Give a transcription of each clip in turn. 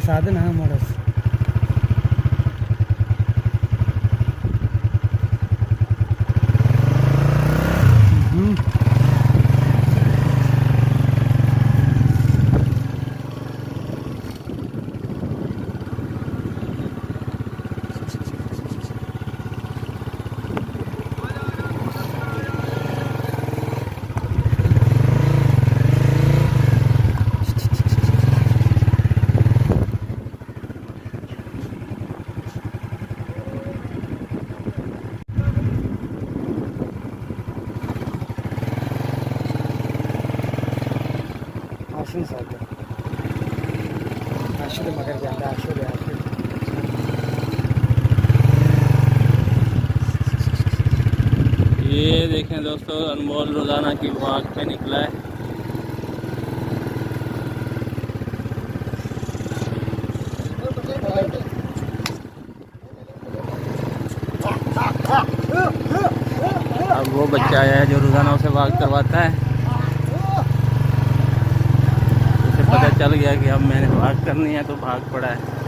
साधन है मोड़स मगर ये देखें दोस्तों, अनमोल रोजाना की वाक पे निकला है। अब वो बच्चा आया है जो रोजाना उसे वाक करवाता है। उसे पता चल गया कि अब मैंने वाक करनी है तो भाग पड़ा है।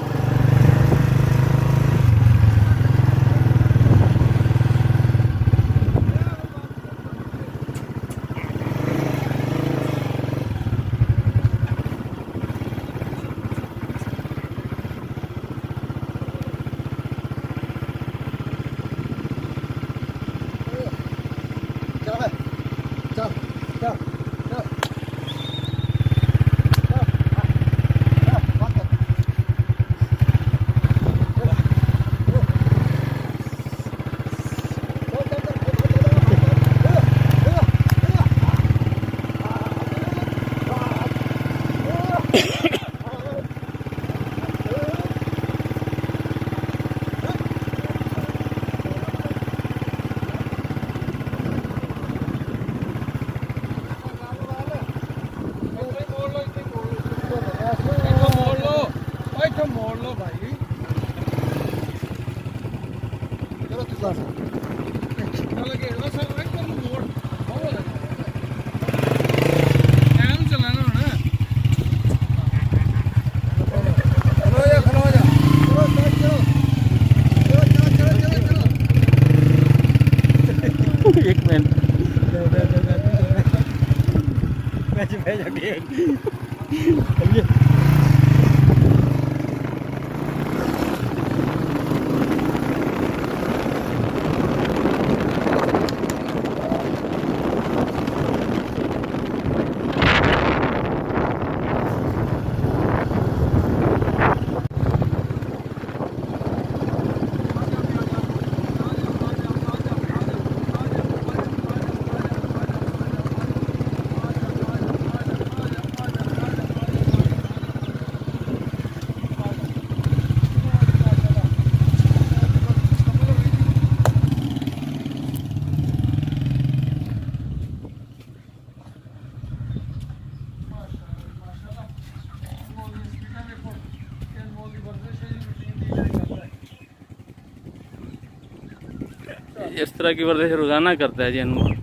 मोड़ लो भाई, चलो तू लगे सर मोड़ टाइम चलाना होना। खलो जा एक मिनट इस तरह की वर्जिश रोजाना करता है जी अनमोल।